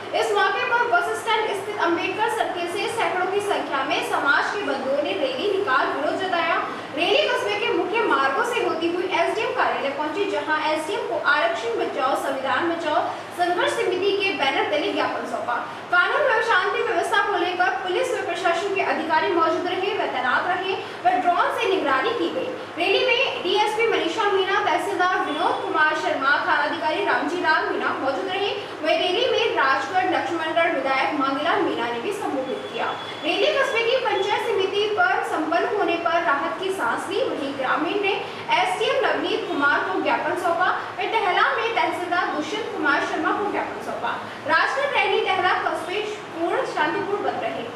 इस मौके पर बस स्टैंड स्थित अंबेडकर सर्किल से सैकड़ों की संख्या में समाज के बंधुओं ने रैली निकाल विरोध जताया। रैली कस्बे के मुख्य मार्गों से होती हुई एसडीएम कार्यालय पहुंची, जहां एसडीएम को आरक्षण बचाओ संविधान बचाओ संघर्ष समिति के बैनर तले ज्ञापन सौंपा। कानून व शांति व्यवस्था को लेकर पुलिस व प्रशासन के अधिकारी मौजूद रहे व तैनात रहे व ड्रोन से निगरानी की गई। रैली में डीएसपी मनीषा मीणा, तहसीलदार विनोद कुमार शर्मा, थानाधिकारी रामजी लाल मीणा मौजूद रहे। वही रैली में राजगढ़ लक्ष्मणगढ़ विधायक मांगीलाल मीणा ने भी संबोधित किया। रैली कस्बे की पंचायत समिति पर संपन्न होने पर राहत की सांस ली। वहीं ग्रामीण ने एसडीएम नवनीत कुमार को ज्ञापन सौंपा। टहला में तहसीलदार दुष्यंत कुमार शर्मा को ज्ञापन सौंपा। राजगढ़ रैली टहला कस्बे पूर्ण शांतिपूर्ण बन रहे।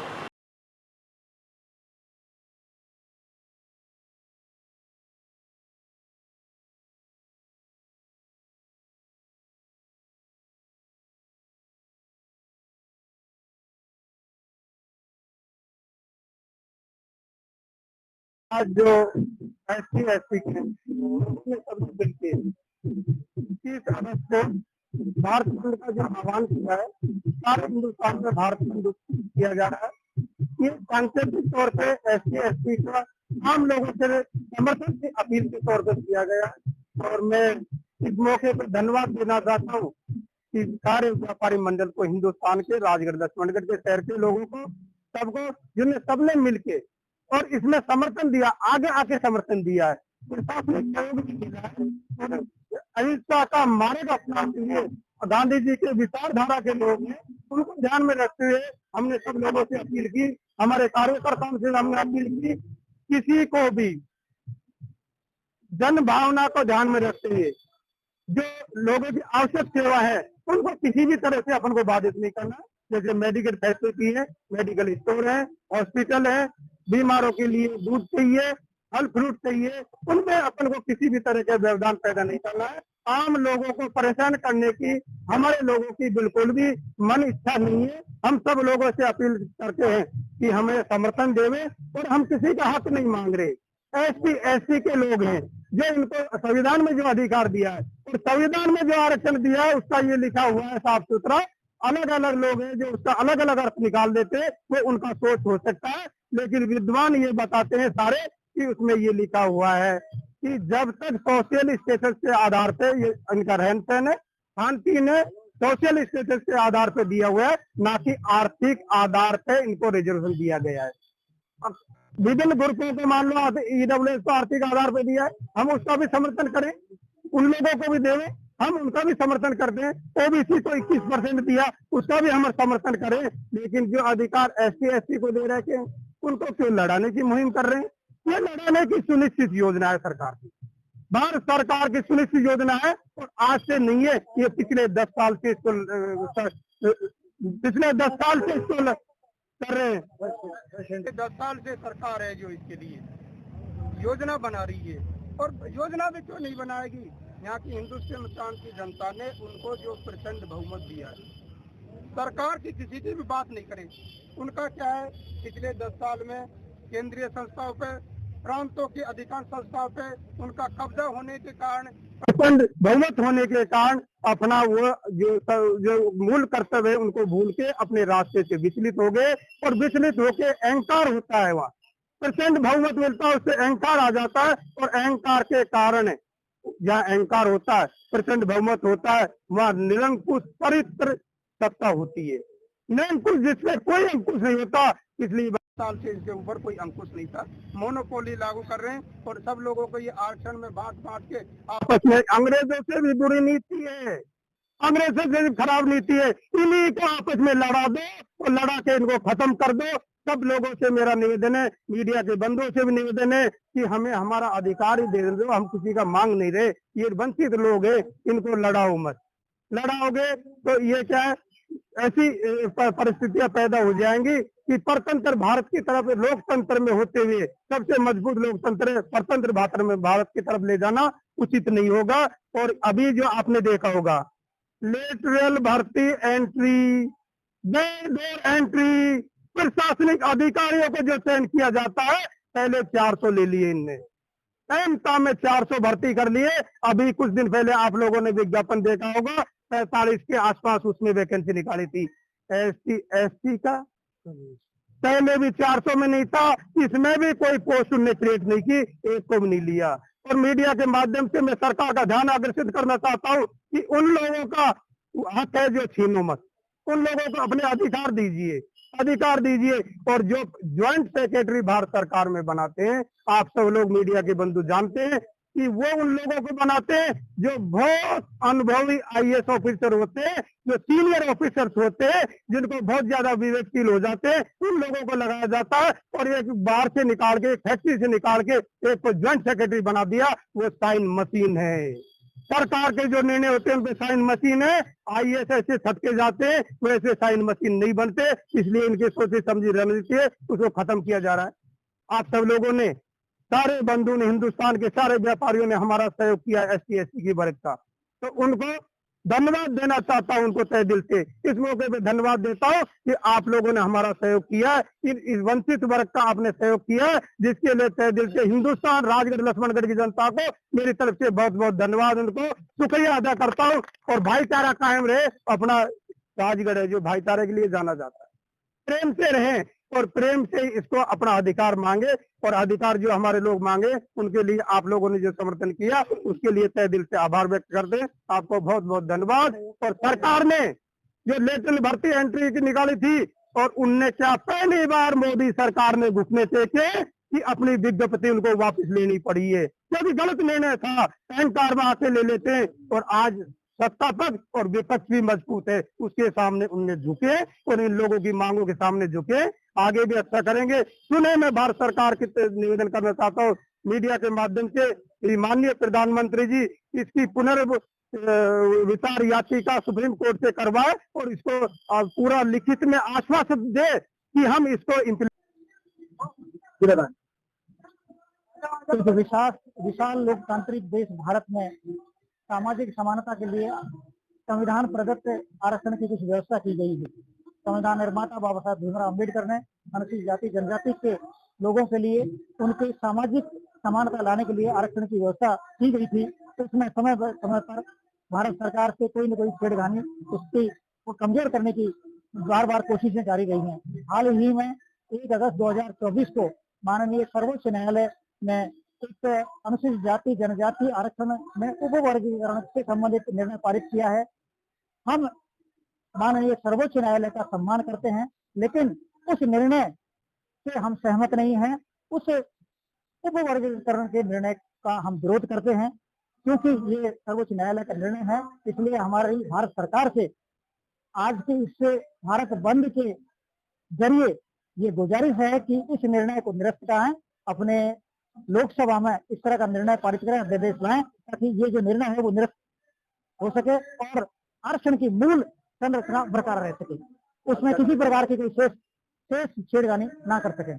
आज जो SC के सभी मिलके 30 अगस्त को भारत बंद का जो आह्वान किया है, सारे हिंदुस्तान में भारत बंद किया जा रहा है। ये सांकेतिक तौर पे SC का आम लोगों से समर्थन की अपील के तौर पर किया गया है। और मैं इस मौके पर धन्यवाद देना चाहता हूँ कि सारे व्यापारी मंडल को, हिंदुस्तान के राजगढ़ लक्ष्मणगढ़ के शहर के लोगों को, सबको, जिन्हें सबने मिलके और इसमें समर्थन दिया, आगे आके समर्थन दिया है। प्रशासनिक सहयोग भी मिला है। अहिंसा का मार्ग अपनाते हुए गांधी जी के विचारधारा के लोग हैं, उनको ध्यान में रखते हुए हमने सब लोगों से अपील की, हमारे कार्यकर्ताओं से हमने अपील की, किसी को भी जन भावना को ध्यान में रखते हुए जो लोगों की आवश्यक सेवा है उनको किसी भी तरह से अपन को बाधित नहीं करना। जैसे मेडिकल फैसिलिटी है, मेडिकल स्टोर है, हॉस्पिटल है, बीमारों के लिए दूध चाहिए, फल फ्रूट चाहिए, उनमें अपन को किसी भी तरह का व्यवधान पैदा नहीं करना है। आम लोगों को परेशान करने की हमारे लोगों की बिल्कुल भी मन इच्छा नहीं है। हम सब लोगों से अपील करते हैं कि हमें समर्थन देवे और हम किसी का हक नहीं मांग रहे। SC के लोग हैं जो इनको संविधान में जो अधिकार दिया है और संविधान में जो आरक्षण दिया है उसका ये लिखा हुआ है साफ सुथरा। अलग अलग लोग हैं जो उसका अलग अलग अर्थ निकाल देते हैं, वो उनका सोच हो सकता है, लेकिन विद्वान ये बताते हैं सारे कि उसमें ये लिखा हुआ है कि जब तक सोशल स्टेटस के आधार पे ये इनका रहन सहन है, खान पीन है, सोशल स्टेटस के आधार पे दिया हुआ है, ना कि आर्थिक आधार पे इनको रिजर्वेशन दिया गया है। विभिन्न ग्रुपों को मान लो EWS को आर्थिक आधार पे दिया है, हम उसका भी समर्थन करें, उन लोगों को भी देवें, हम उनका भी समर्थन करते हैं। OBC को 21% दिया, उसका भी हम समर्थन करें, लेकिन जो अधिकार SC को दे रहे हैं उनको क्यों लड़ाने की मुहिम कर रहे हैं? ये लड़ाने की सुनिश्चित योजना है सरकार की, भारत सरकार की सुनिश्चित योजना है और आज से नहीं है, ये पिछले 10 साल से इसको कर रहे हैं। 10 साल से सरकार है जो इसके लिए योजना बना रही है, और योजना भी क्यों नहीं बनाएगी? यहाँ की हिंदुस्तान की जनता ने उनको जो प्रचंड बहुमत दिया है, सरकार की किसी की भी बात नहीं करे। उनका क्या है, पिछले 10 साल में केंद्रीय संस्थाओं पे, प्रांतों की अधिकांश संस्थाओं पे उनका कब्जा होने के कारण, प्रचंड बहुमत होने के कारण अपना वो जो मूल कर्तव्य है उनको भूल के अपने रास्ते से विचलित हो गए, और विचलित होके अहंकार होता है, वहाँ प्रचंड बहुमत मिलता है, उससे अहंकार आ जाता है, और अहंकार के कारण जहाँ अहंकार होता है, प्रचंड बहुमत होता है, वहाँ निरंकुश पवित्र सत्ता होती है। निरंकुश जिसमें कोई अंकुश नहीं होता, इसलिए साल से इसके ऊपर कोई अंकुश नहीं था। मोनोपोली लागू कर रहे हैं और सब लोगों को ये आरक्षण में बांट के आपस में, अंग्रेजों से भी बुरी नीति है, अंग्रेजों से भी खराब नीति है, इन्हीं को आपस में लड़ा दो और लड़ा के इनको खत्म कर दो। सब लोगों से मेरा निवेदन है, मीडिया के बंधुओं से भी निवेदन है कि हमें हमारा अधिकार ही दे दो, हम किसी का मांग नहीं रहे। ये वंचित लोग हैं, इनको लड़ाओ मत, लड़ाओगे तो ये क्या है, ऐसी परिस्थितियां पैदा हो जाएंगी कि परतंत्र भारत की तरफ, लोकतंत्र में होते हुए सबसे मजबूत लोकतंत्र परतंत्र भारत की तरफ ले जाना उचित नहीं होगा। और अभी जो आपने देखा होगा, लेटरल भर्ती एंट्री, बैकडोर एंट्री, प्रशासनिक अधिकारियों को जो चयन किया जाता है, पहले 400 ले लिए इनने, एमता में 400 भर्ती कर लिए। अभी कुछ दिन पहले आप लोगों ने विज्ञापन देखा होगा, 45 के आसपास उसमें वैकेंसी निकाली थी। ST का पहले भी 400 में नहीं था, इसमें भी कोई पोस्ट उनने क्रिएट नहीं की, एक को भी नहीं लिया। और मीडिया के माध्यम से मैं सरकार का ध्यान आकर्षित करना चाहता हूँ कि उन लोगों का हक है जो छीनो मत, उन लोगों को अपने अधिकार दीजिए, अधिकार दीजिए। और जो ज्वाइंट सेक्रेटरी भारत सरकार में बनाते हैं, आप सब लोग मीडिया के बंधु जानते हैं कि वो उन लोगों को बनाते हैं जो बहुत अनुभवी IAS ऑफिसर होते हैं, जो सीनियर ऑफिसर्स होते हैं, जिनको बहुत ज्यादा विवेकशील हो जाते हैं, उन लोगों को लगाया जाता है। और एक बाहर से निकाल के, फैक्ट्री से निकाल के एक को ज्वाइंट सेक्रेटरी बना दिया, वो साइन मशीन है। सरकार के जो निर्णय होते हैं उनपे साइन मशीन है। IAS ऐसे छटके जाते हैं, वैसे साइन मशीन नहीं बनते। इसलिए इनकी सोची समझी रणनीति है, उसको खत्म किया जा रहा है। आप सब लोगों ने, सारे बंधु ने, हिंदुस्तान के सारे व्यापारियों ने हमारा सहयोग किया ST SC की वर्ग का, तो उनको धन्यवाद देना चाहता हूं, उनको तहे दिल से इस मौके पे धन्यवाद देता हूं कि आप लोगों ने हमारा सहयोग किया, इस वंचित वर्ग का आपने सहयोग किया, जिसके लिए तहे दिल से हिंदुस्तान, राजगढ़, लक्ष्मणगढ़ की जनता को मेरी तरफ से बहुत बहुत धन्यवाद, उनको शुक्रिया अदा करता हूँ। और भाईचारा कायम रहे। अपना राजगढ़ है जो भाईचारे के लिए जाना जाता है, प्रेम से रहें और प्रेम से इसको अपना अधिकार मांगे। और अधिकार जो हमारे लोग मांगे, उनके लिए आप लोगों ने जो समर्थन किया, उसके लिए तहे दिल से आभार व्यक्त करते हैं। आपको बहुत बहुत धन्यवाद। और सरकार ने जो लेटरल भर्ती एंट्री की निकाली थी, और उनने क्या पहली बार मोदी सरकार ने घुटने टेके कि अपनी विज्ञप्ति उनको वापस लेनी पड़ी है, क्योंकि गलत निर्णय था, अहंकार में आके ले लेते हैं। और आज सत्ता पक्ष और विपक्ष भी मजबूत है, उसके सामने उनने झुके और इन लोगों की मांगों के सामने झुके। आगे भी अच्छा करेंगे। सुने मैं भारत सरकार के निवेदन करना चाहता हूँ मीडिया के माध्यम से, माननीय प्रधानमंत्री जी इसकी पुनर्विचार याचिका सुप्रीम कोर्ट से करवाए और इसको पूरा लिखित में आश्वासन दे कि हम इसको विशाल लोकतांत्रिक देश भारत में सामाजिक समानता के लिए संविधान प्रदत्त आरक्षण की कुछ व्यवस्था की गई है। संविधान निर्माता बाबा साहब भीमराव अम्बेडकर ने अनुसूचित जाति जनजाति के लोगों के लिए उनके सामाजिक समानता लाने के लिए आरक्षण की व्यवस्था की गई थी। तो उसमें समय पर भारत सरकार से कोई न कोई छेड़खानी उसकी को कमजोर करने की बार बार कोशिशें जारी रही हैं। हाल ही में 1 अगस्त 2024 को माननीय सर्वोच्च न्यायालय ने एक अनुसूचित जाति जनजाति आरक्षण में उपवर्गीकरण से संबंधित निर्णय पारित किया है। हम माननीय सर्वोच्च न्यायालय का सम्मान करते हैं, लेकिन उस निर्णय से हम सहमत नहीं हैं। उस उपवर्गीकरण के निर्णय का हम विरोध करते हैं, क्योंकि ये सर्वोच्च न्यायालय का निर्णय है। इसलिए हमारी भारत सरकार से आज के इससे भारत बंद के जरिए ये गुजारिश है कि इस निर्णय को निरस्त कराएं, अपने लोकसभा में इस तरह का निर्णय पारित करें, अध्यादेश लाएं, ताकि ये जो निर्णय है वो निरस्त हो सके और आरक्षण की मूल संरचना बरकरार रह सके, उसमें किसी प्रकार की कोई शेष छेड़खानी ना कर सके।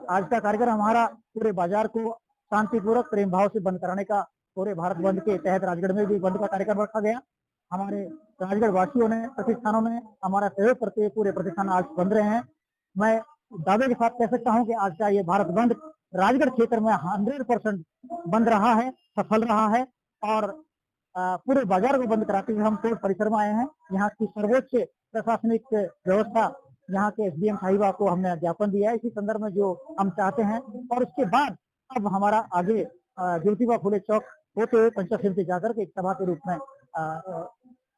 आज का कार्यक्रम हमारा पूरे बाजार को शांतिपूर्वक प्रेम भाव से बंद कराने का, पूरे भारत बंद के तहत राजगढ़ में भी बंद का कार्यक्रम रखा गया। हमारे राजगढ़ वासियों ने, प्रतिष्ठानों ने हमारा सहयोग करते हुए पूरे प्रतिष्ठान आज बंद रहे हैं। मैं दावे के साथ कह सकता हूं कि आज का ये भारत बंद राजगढ़ क्षेत्र में 100% बंद रहा है, सफल रहा है। और पूरे बाजार को बंद कराते हुए हम कोर्ट परिसर में आए हैं। यहाँ की सर्वोच्च प्रशासनिक व्यवस्था, यहाँ के SDM साहिबा को हमने ज्ञापन दिया है इसी संदर्भ में जो हम चाहते हैं। और उसके बाद अब हमारा आगे ज्योतिबा फुले चौक होते हुए पंचायत समिति जाकर के एक सभा के रूप में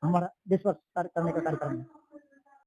हमारा देशभक्त करने का कार्यक्रम है।